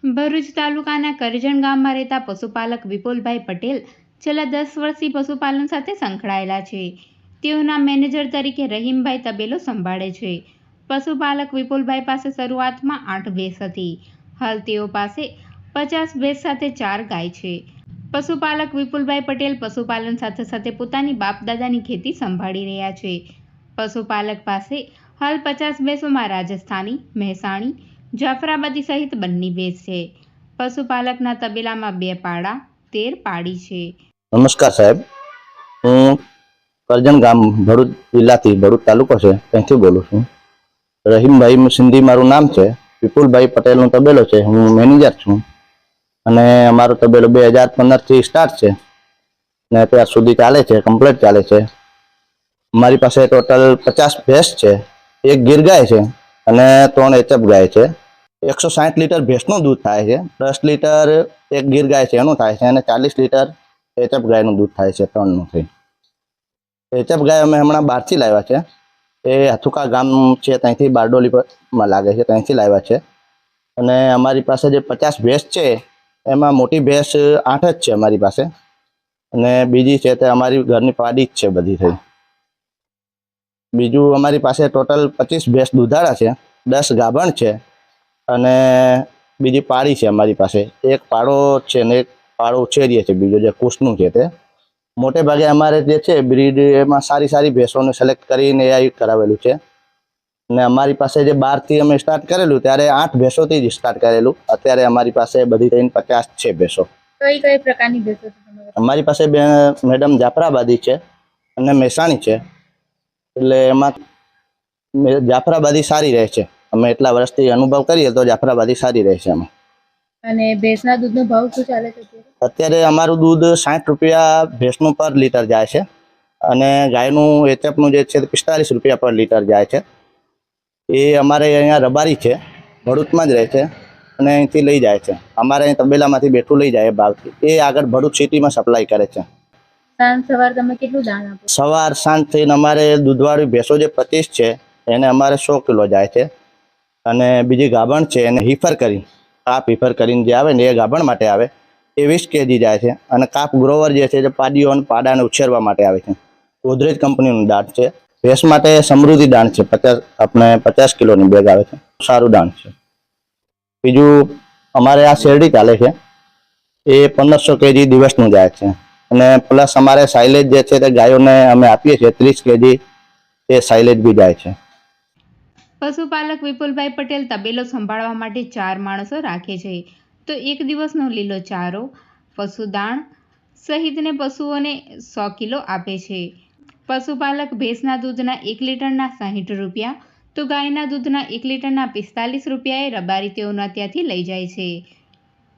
ભરૂચ તાલુકાના કરજણ ગામમાં રહેતા પશુપાલક વિપુલભાઈ પટેલ છેલ્લા 10 વર્ષથી પશુપાલન સાથે સંકળાયેલા છે. તેઓના મેનેજર તરીકે રહીમભાઈ તબેલો સંભાળે છે. પશુપાલક વિપુલભાઈ પાસે શરૂઆતમાં 8 ભેંસ હતી. હાલ તેઓ પાસે 50 ભેંસ સાથે 4 ગાય છે. પશુપાલક વિપુલભાઈ પટેલ પશુપાલન સાથે સાથે પોતાની બાપ-દાદાની ખેતી સંભાળી રહ્યા છે. પશુપાલક પાસે હાલ 50 ભેંસોમાં રાજસ્થાની, મહેસાણી, જાફરાબાદી સહિત બંને ભેંસ છે. પશુપાલકના તબેલામાં 2 પાડા, 13 પાડી છે. નમસ્કાર સાહેબ, હું કરજણ ગામ ભરૂચ જિલ્લાથી ભરૂચ તાલુકો છે ત્યાંથી બોલું છું. રહીમભાઈ સિંધી મારું નામ છે. વિપુલભાઈ પટેલનો તબેલો છે, હું મેનેજર છું. અને અમારો તબેલો 2015થી સ્ટાર્ટ છે ને અત્યાર સુધી ચાલે છે, કમ્પ્લીટ ચાલે છે. અમારી પાસે ટોટલ 50 ભેંસ છે, 1 ગીર ગાય છે અને 3 એચએફ ગાય છે. 160 લીટર ભેંસનું દૂધ થાય છે, 10 લીટર 1 ગીર ગાય છે એનું થાય છે અને 40 લીટર એચએફ ગાયનું દૂધ થાય છે, 3નું થઈ. એચએફ ગાય અમે હમણાં બહારથી લાવ્યા છે. એ હથુકા ગામ છે ત્યાંથી બારડોલીમાં લાગે છે, ત્યાંથી લાવ્યા છે. અને અમારી પાસે જે 50 ભેંસ છે એમાં મોટી ભેંસ 8 જ છે અમારી પાસે અને બીજી છે તે અમારી ઘરની પાડી જ છે બધી થઈ. બીજું અમારી પાસે ટોટલ 25 ભેંસ દુધાળા છે, 10 ગાભણ છે અને બીજી પાડી છે અમારી પાસે. એક પાડો છે ને એક પાડો ઉછેરીએ છે, બીજો જે કુશનું છે તે. મોટે ભાગે અમારે જે છે બ્રીડ એમાં સારી ભેંસોને સિલેક્ટ કરીને એ કરાવેલું છે. અને અમારી પાસે જે 12થી અમે સ્ટાર્ટ કરેલું ત્યારે 8 ભેંસોથી જ સ્ટાર્ટ કરેલું. અત્યારે અમારી પાસે બધી થઈને 50 છે ભેંસો. કઈ પ્રકારની ભેંસો છે તમારી? અમારી પાસે મેડમ જાફરાબાદી છે અને મહેસાણી છે. એટલે એમાં જાફરાબાદી સારી રહે છે. અમે એટલા વર્ષથી અનુભવ કરીએ તો જાફરાબાદી સારી રહે છે. અને ભેંસના દૂધનો ભાવ શું ચાલે છે અત્યારે? અમારું દૂધ 60 રૂપિયા ભેંસનું પર લીટર જાય છે અને ગાયનું એચએફનું જે છે 45 રૂપિયા પર લીટર જાય છે. એ અમારે અહીંયા રબારી છે, ભરૂચમાં જ રહે છે અને અહીંથી લઈ જાય છે. અમારે અહીં તબેલામાંથી બેઠું લઈ જાય ભાવથી. એ આગળ ભરૂચ સિટીમાં સપ્લાય કરે છે. સાંજ સવાર તમે કેટલું દાણ આપો? સવાર સાંજ થઈને અમારે દૂધવાળી ભેંસો જે 25 છે એને અમારે 100 કિલો જાય છે. અને બીજી ગાભણ છે એને હિફર કરી, કાપ હિફર કરીને જે આવે ને એ ગાભણ માટે આવે, એ 20 કેજી જાય છે. અને કાપ ગ્રોવર જે છે જે પાડીઓ અને પાડાને ઉછેરવા માટે આવે છે. ગોદરેજ કંપનીનું દાણ છે. ભેંસ માટે સમૃદ્ધિ દાણ છે, 50 કિલોની બેગ આવે છે, સારું દાણ છે. બીજું અમારે આ શેરડી ચાલે છે, એ 1500 કેજી દિવસનું જાય છે. અને પ્લસ અમારે સાઇલેજ જે છે તે ગાયોને અમે આપીએ છીએ 30 કેજી, એ સાઇલેજ બી જાય છે. પશુપાલક વિપુલભાઈ પટેલ તબેલો સંભાળવા માટે 4 માણસો રાખે છે. તો એક દિવસનો લીલો ચારો, પશુદાણ સહિતને પશુઓને 100 કિલો આપે છે. પશુપાલક ભેંસના દૂધના 1 લીટરના 60 રૂપિયા તો ગાયના દૂધના 1 લીટરના 45 રૂપિયાએ રબારી તેઓના ત્યાંથી લઈ જાય છે.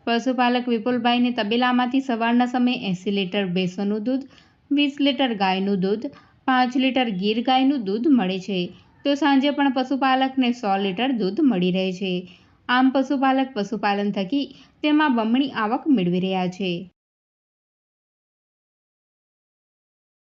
પશુપાલક વિપુલભાઈને તબેલામાંથી સવારના સમયે 80 લીટર ભેંસોનું દૂધ, 20 લીટર ગાયનું દૂધ, 5 લીટર ગીર ગાયનું દૂધ મળે છે. તો સાંજે પણ પશુપાલકને 100 લીટર દૂધ મળી રહે છે. આમ પશુપાલક પશુપાલન થકી તેમાં બમણી આવક મેળવી રહ્યા છે.